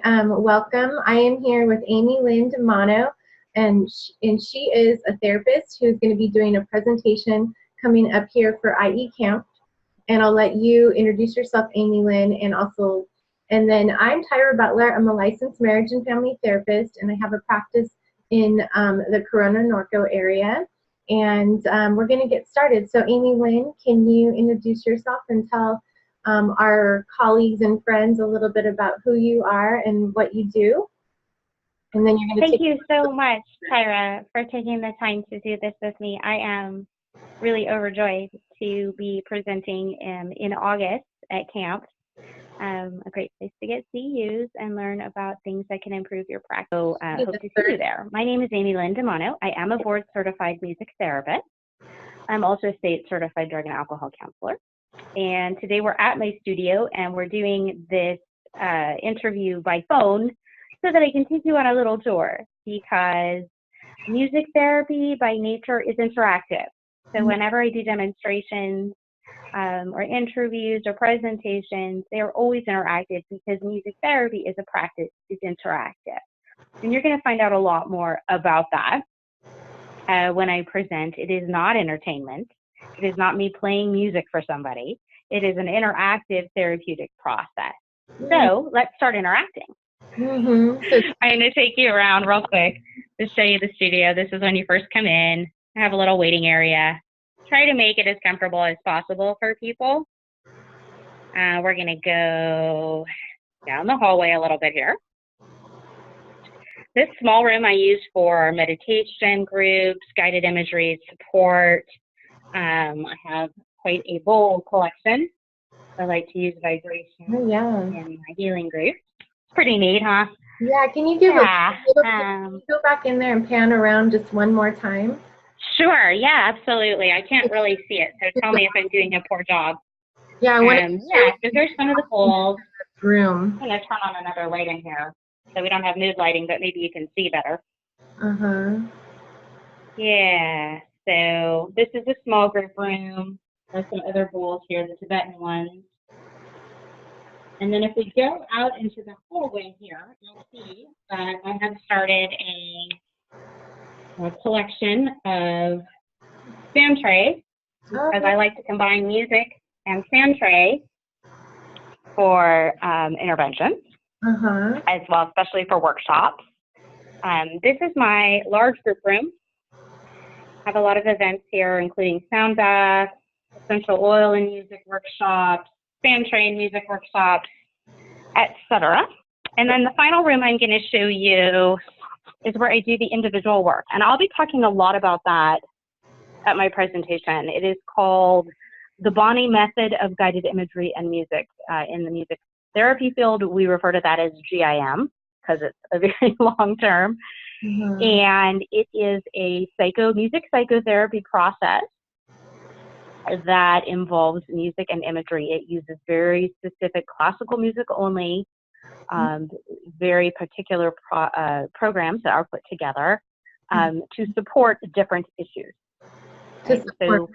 Welcome. I am here with AmyLynn Dimaano, and she is a therapist who's going to be doing a presentation coming up here for IE Camp. And I'll let you introduce yourself, AmyLynn, and then I'm Tyra Butler. I'm a licensed marriage and family therapist, and I have a practice in the Corona-Norco area. And we're going to get started. So AmyLynn, can you introduce yourself and tell our colleagues and friends a little bit about who you are and what you do? And then you're going to Thank you so much, Tyra, for taking the time to do this with me. I am really overjoyed to be presenting in August at camp. A great place to get CUs and learn about things that can improve your practice. So hope to see you there. My name is AmyLynn Dimaano. I am a board certified music therapist. I'm also a state certified drug and alcohol counselor. And today we're at my studio and we're doing this interview by phone so that I can take you on a little tour, because music therapy by nature is interactive. So whenever I do demonstrations or interviews or presentations, they're always interactive because music therapy is a practice, it's interactive. And you're going to find out a lot more about that when I present. It is not entertainment. It is not me playing music for somebody. It is an interactive therapeutic process. So let's start interacting. I'm going to take you around real quick to show you the studio. This is when you first come in. I have a little waiting area. Try to make it as comfortable as possible for people. We're going to go down the hallway a little bit here. This small room I use for meditation groups, guided imagery, support. I have quite a bowl collection. I like to use vibration in my healing group. It's pretty neat, huh? Yeah, can you give go back in there and pan around just one more time? Sure, yeah, absolutely. I can't really see it, so tell me if I'm doing a poor job. Yeah, so here's some of the bowls. Room. I'm going to turn on another light in here so we don't have mood lighting, but maybe you can see better. Yeah, so this is a small group room. There's some other bowls here, the Tibetan ones. And then if we go out into the hallway here, you'll see that I have started a collection of sound trays, because I like to combine music and sound trays for interventions, as well, especially for workshops. This is my large group room. I have a lot of events here, including sound baths, essential oil and music workshops, sound tray and music workshops, etc. And then the final room I'm going to show you is where I do the individual work. And I'll be talking a lot about that at my presentation. It is called the Bonnie Method of Guided Imagery and Music. In the music therapy field, we refer to that as GIM because it's a very long term. And it is a music psychotherapy process that involves music and imagery. It uses very specific classical music only, very particular programs that are put together to support different issues. Right? So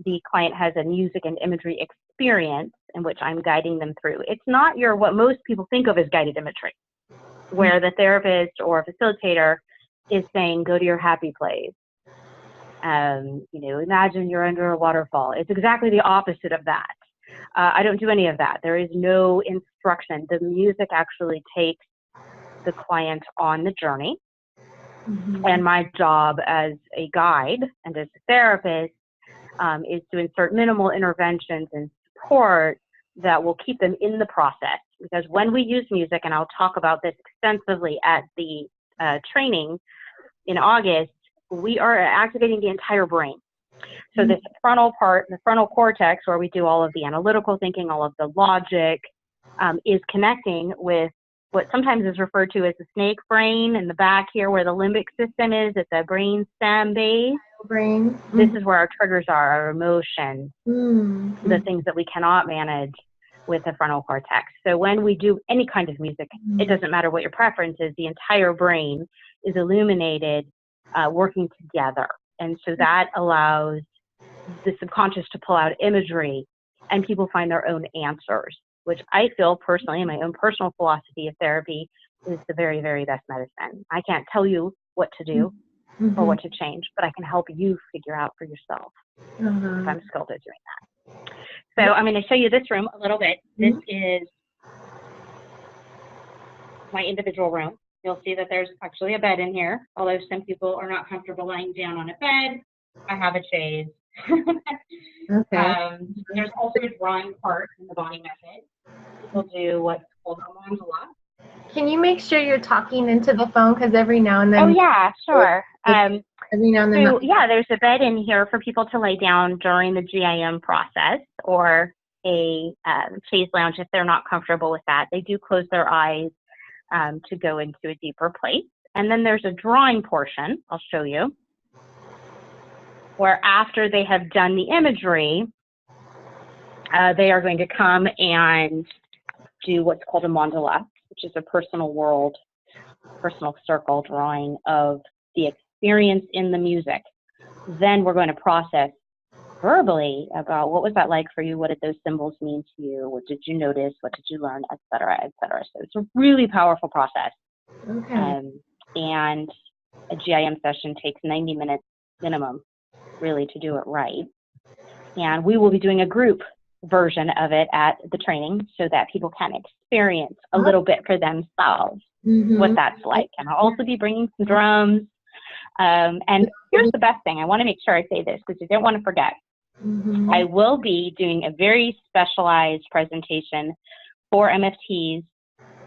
the client has a music and imagery experience in which I'm guiding them through. It's not what most people think of as guided imagery, where the therapist or facilitator is saying, go to your happy place. Imagine you're under a waterfall. It's exactly the opposite of that. I don't do any of that. There is no instruction. The music actually takes the client on the journey. And my job as a guide and as a therapist is to insert minimal interventions and support that will keep them in the process. Because when we use music, and I'll talk about this extensively at the training in August, we are activating the entire brain. So this frontal part, the frontal cortex, where we do all of the analytical thinking, all of the logic, is connecting with what sometimes is referred to as the snake brain in the back here, where the limbic system is at the brain stem base. This is where our triggers are, our emotions, the things that we cannot manage with the frontal cortex. So when we do any kind of music, it doesn't matter what your preference is, the entire brain is illuminated, working together. And so that allows the subconscious to pull out imagery and people find their own answers, which I feel personally in my own personal philosophy of therapy is the very, very best medicine. I can't tell you what to do or what to change, but I can help you figure out for yourself if I'm skilled at doing that. So I'm going to show you this room a little bit. This is my individual room. You'll see that there's actually a bed in here, although some people are not comfortable lying down on a bed. I have a chaise. There's also a drawing part in the body method. People do what's called a mandala. Can you make sure you're talking into the phone, because every now and then. Oh yeah, sure. Every now and then. So yeah, there's a bed in here for people to lay down during the GIM process, or a chaise lounge if they're not comfortable with that. They do close their eyes to go into a deeper place. And then there's a drawing portion, I'll show you, where after they have done the imagery, they are going to come and do what's called a mandala, which is a personal world, personal circle drawing of the experience in the music. Then we're going to process verbally about what was that like for you, what did those symbols mean to you, what did you notice, what did you learn, et cetera, et cetera. So it's a really powerful process. And a GIM session takes 90 minutes minimum, really, to do it right. And we will be doing a group version of it at the training so that people can experience a little bit for themselves what that's like. And I'll also be bringing some drums. And here's the best thing. I want to make sure I say this because I don't want to forget. I will be doing a very specialized presentation for MFTs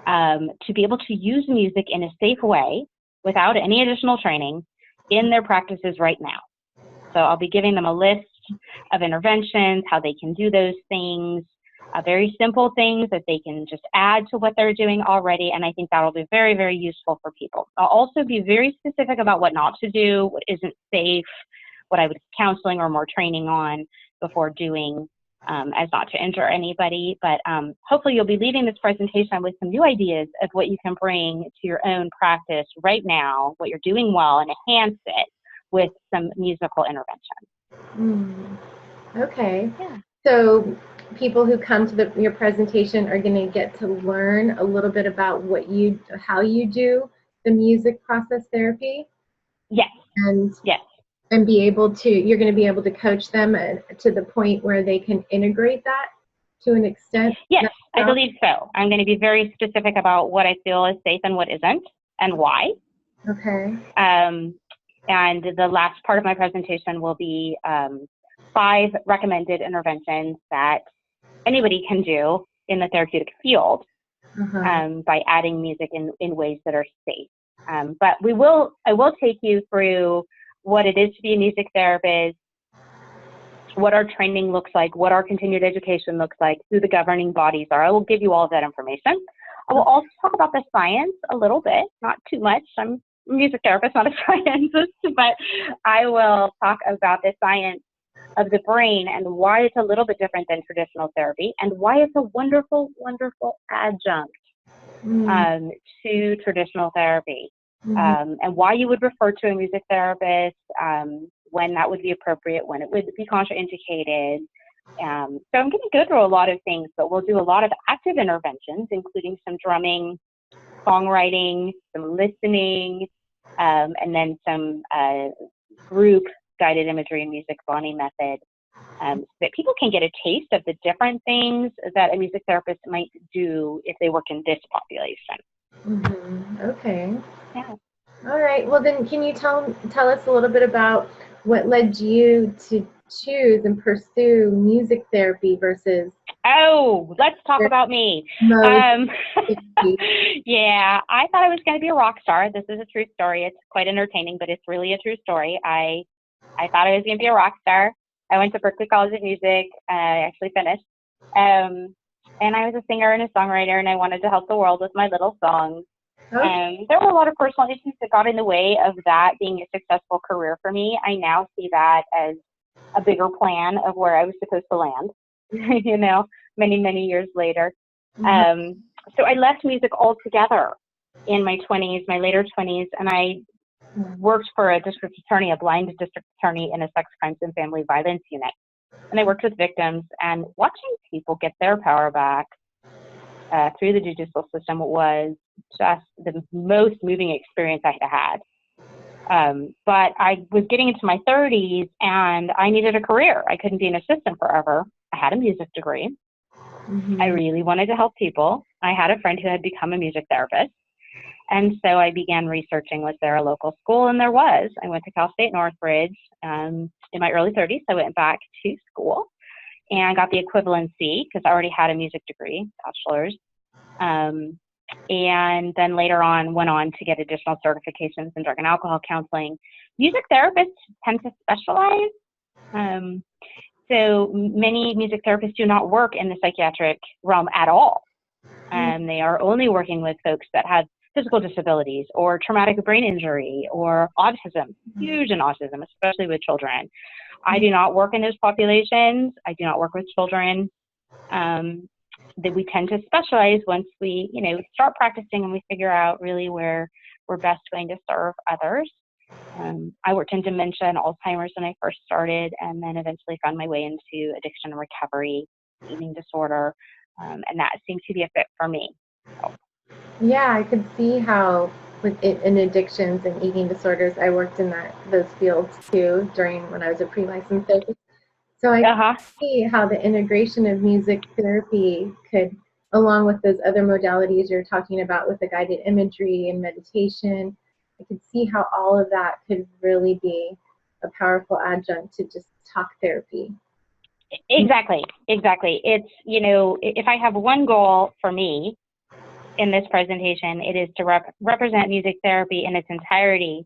to be able to use music in a safe way without any additional training in their practices right now. So I'll be giving them a list of interventions, how they can do those things, very simple things that they can just add to what they're doing already. And I think that'll be very, very useful for people. I'll also be very specific about what not to do, what isn't safe, what I would counseling or more training on before doing as not to injure anybody. But hopefully you'll be leaving this presentation with some new ideas of what you can bring to your own practice right now, what you're doing well, and enhance it with some musical intervention. Okay. Yeah. So people who come to your presentation are going to get to learn a little bit about how you do the music process therapy. Yes. And yes. And you're going to be able to coach them to the point where they can integrate that to an extent? Yes, I believe so. I'm going to be very specific about what I feel is safe and what isn't, and why. Okay. And the last part of my presentation will be 5 recommended interventions that anybody can do in the therapeutic field by adding music in ways that are safe. But I will take you through what it is to be a music therapist, what our training looks like, what our continued education looks like, who the governing bodies are. I will give you all of that information. I will also talk about the science a little bit, not too much. I'm a music therapist, not a scientist, but I will talk about the science of the brain and why it's a little bit different than traditional therapy and why it's a wonderful, wonderful adjunct to traditional therapy. And why you would refer to a music therapist, when that would be appropriate, when it would be contraindicated. So I'm going to go through a lot of things, but we'll do a lot of active interventions, including some drumming, songwriting, some listening, and then some group guided imagery and music bonding method, so that people can get a taste of the different things that a music therapist might do if they work in this population. Okay. Yeah. All right. Well, then, can you tell us a little bit about what led you to choose and pursue music therapy versus? Oh, let's talk about me. Yeah, I thought I was going to be a rock star. This is a true story. It's quite entertaining, but it's really a true story. I thought I was going to be a rock star. I went to Berklee College of Music. I actually finished. And I was a singer and a songwriter, and I wanted to help the world with my little songs. Okay. There were a lot of personal issues that got in the way of that being a successful career for me. I now see that as a bigger plan of where I was supposed to land, you know, many, many years later. So I left music altogether in my 20s, my later 20s, and I worked for a district attorney, a blind district attorney in a sex crimes and family violence unit. And I worked with victims, and watching people get their power back through the judicial system was just the most moving experience I had. But I was getting into my 30s and I needed a career. I couldn't be an assistant forever. I had a music degree. I really wanted to help people. I had a friend who had become a music therapist. And so I began researching, was there a local school? And there was. I went to Cal State Northridge in my early 30s. So I went back to school and got the equivalency because I already had a music degree, bachelor's. And then later on went on to get additional certifications in drug and alcohol counseling. Music therapists tend to specialize. So many music therapists do not work in the psychiatric realm at all. They are only working with folks that have physical disabilities or traumatic brain injury or autism, huge in autism, especially with children. I do not work in those populations. I do not work with children. That we tend to specialize once we, start practicing and we figure out really where we're best going to serve others. I worked in dementia and Alzheimer's when I first started, and then eventually found my way into addiction and recovery, eating disorder, and that seemed to be a fit for me. So. Yeah, I could see how in addictions and eating disorders, I worked in those fields too when I was a pre-licensed therapist. So I can see how the integration of music therapy could, along with those other modalities you're talking about with the guided imagery and meditation, I could see how all of that could really be a powerful adjunct to just talk therapy. Exactly. It's, if I have one goal for me in this presentation, it is to represent music therapy in its entirety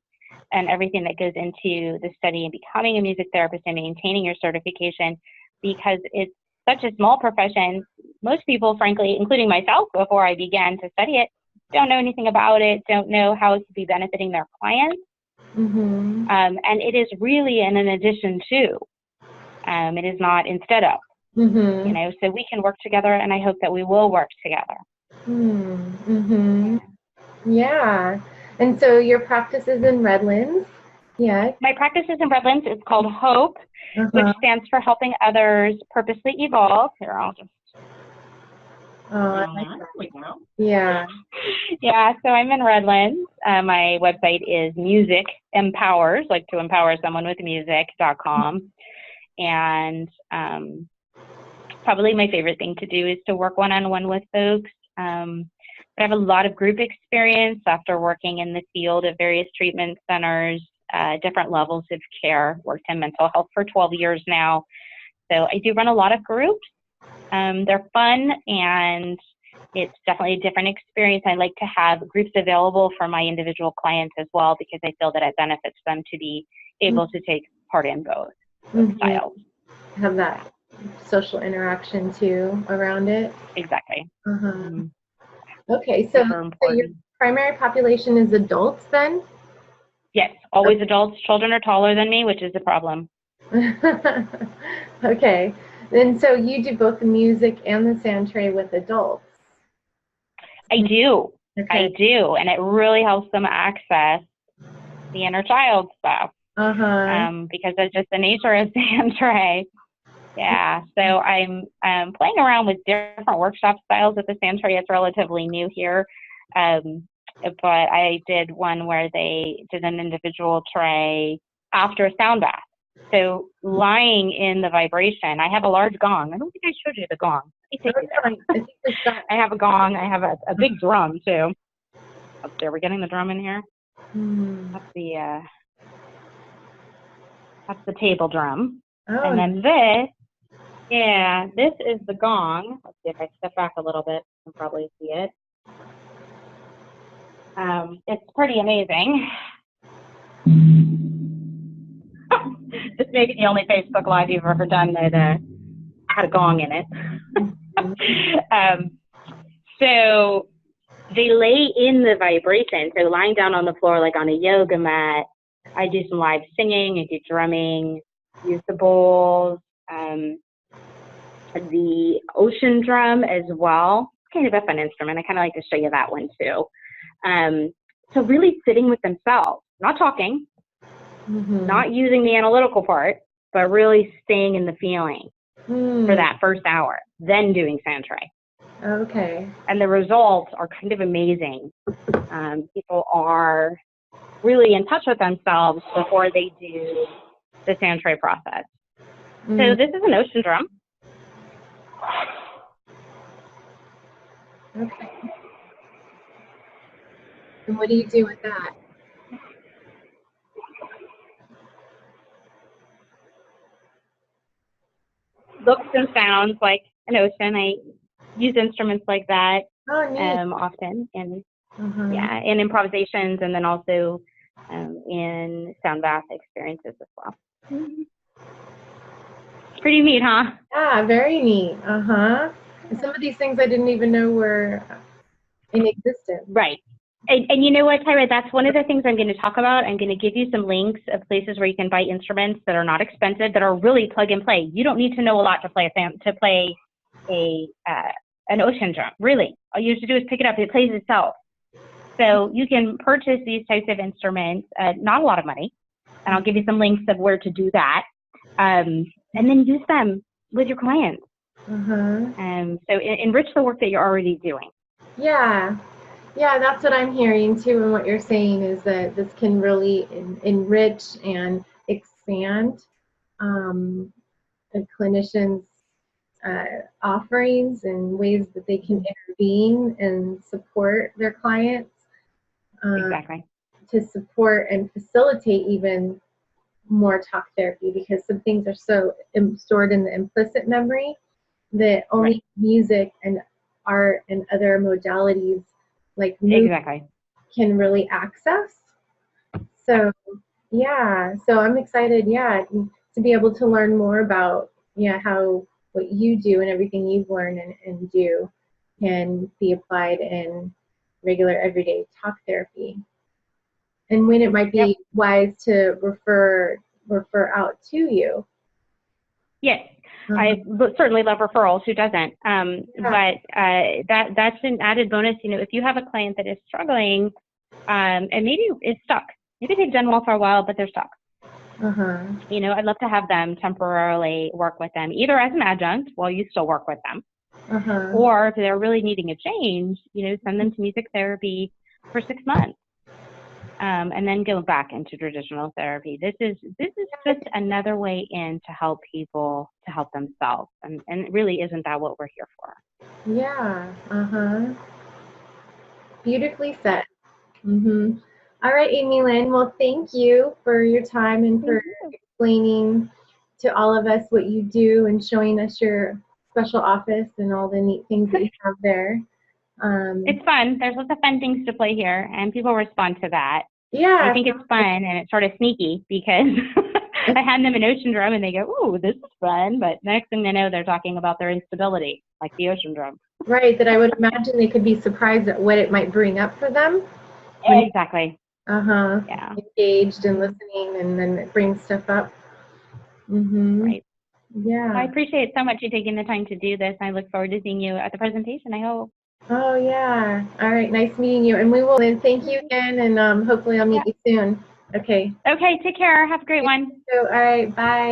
and everything that goes into the study and becoming a music therapist and maintaining your certification, because it's such a small profession. Most people, frankly, including myself, before I began to study it, don't know anything about it, don't know how it could be benefiting their clients. And it is really an addition to. It is not instead of. So we can work together, and I hope that we will work together. Yeah. And so your practice is in Redlands? Yes. My practice is in Redlands. It's called HOPE, which stands for Helping Others Purposely Evolve. Here, I'll just... I like that. Yeah. Yeah, so I'm in Redlands. My website is Music Empowers, like to empower someone with music.com. And probably my favorite thing to do is to work one-on-one with folks. I have a lot of group experience after working in the field of various treatment centers, different levels of care. Worked in mental health for 12 years now. So I do run a lot of groups. They're fun, and it's definitely a different experience. I like to have groups available for my individual clients as well, because I feel that it benefits them to be able to take part in both styles. Have that social interaction too around it. Exactly. Okay, so your primary population is adults then? Yes, always adults. Children are taller than me, which is a problem. Okay, and so you do both the music and the sound tray with adults? I do. I do, and it really helps them access the inner child stuff. Because that's just the nature of sound tray. Yeah, so I'm playing around with different workshop styles with the sound tray. It's relatively new here, but I did one where they did an individual tray after a sound bath. So lying in the vibration, I have a large gong. I don't think I showed you the gong. I have a gong. I have a big drum too. Up there, we're getting the drum in here. That's the table drum. And then this is the gong. Let's see if I step back a little bit, you can probably see it. It's pretty amazing. This may be the only Facebook Live you've ever done that had a gong in it. So they lay in the vibration. So lying down on the floor like on a yoga mat. I do some live singing, I do drumming, use the bowls, the ocean drum as well. It's kind of a fun instrument. I kind of like to show you that one too. So really sitting with themselves, not talking, not using the analytical part, but really staying in the feeling for that first hour, then doing sound tray. Okay. And the results are kind of amazing. People are really in touch with themselves before they do the sand tray process. So this is an ocean drum. Okay. And what do you do with that? Looks and sounds like an ocean. I use instruments like that often, and yeah, in improvisations, and then also in sound bath experiences as well. Pretty neat, huh? Yeah, very neat. And some of these things I didn't even know were in existence. Right. And you know what, Tyra, that's one of the things I'm going to talk about. I'm going to give you some links of places where you can buy instruments that are not expensive, that are really plug and play. You don't need to know a lot to play an ocean drum. Really, all you have to do is pick it up. It plays itself. So you can purchase these types of instruments, not a lot of money, and I'll give you some links of where to do that, and then use them with your clients. So enrich the work that you're already doing. Yeah. Yeah, that's what I'm hearing too, and what you're saying is that this can really enrich and expand a clinician's offerings and ways that they can intervene and support their clients. Exactly. To support and facilitate even more talk therapy, because some things are so stored in the implicit memory that only music and art and other modalities like music can really access. So yeah, so I'm excited, to be able to learn more about how what you do and everything you've learned and do can be applied in regular everyday talk therapy. And when it might be wise to refer out to you. Yes, I certainly love referrals. Who doesn't? But that's an added bonus. You know, if you have a client that is struggling, and maybe is stuck, maybe they've done well for a while, but they're stuck. You know, I'd love to have them temporarily work with them, either as an adjunct while you still work with them, or if they're really needing a change, you know, send them to music therapy for 6 months. And then go back into traditional therapy. This is just another way in to help people to help themselves, and really isn't that what we're here for? Yeah. Beautifully said. All right, AmyLynn. Well, thank you for your time and for explaining to all of us what you do and showing us your special office and all the neat things that you have there. It's fun. There's lots of fun things to play here, and people respond to that. Yeah. I think it's fun, and it's sort of sneaky because I hand them an ocean drum and they go, "Ooh, this is fun," but next thing they know, they're talking about their instability, like the ocean drum. Right, that I would imagine they could be surprised at what it might bring up for them. Exactly. Yeah. Engaged and listening, and then it brings stuff up. Right. Yeah. I appreciate so much you taking the time to do this. I look forward to seeing you at the presentation, I hope. Oh, yeah. All right. Nice meeting you. And we will, and thank you again. And hopefully I'll meet you soon. Okay. Okay. Take care. Have a great one. All right. Bye.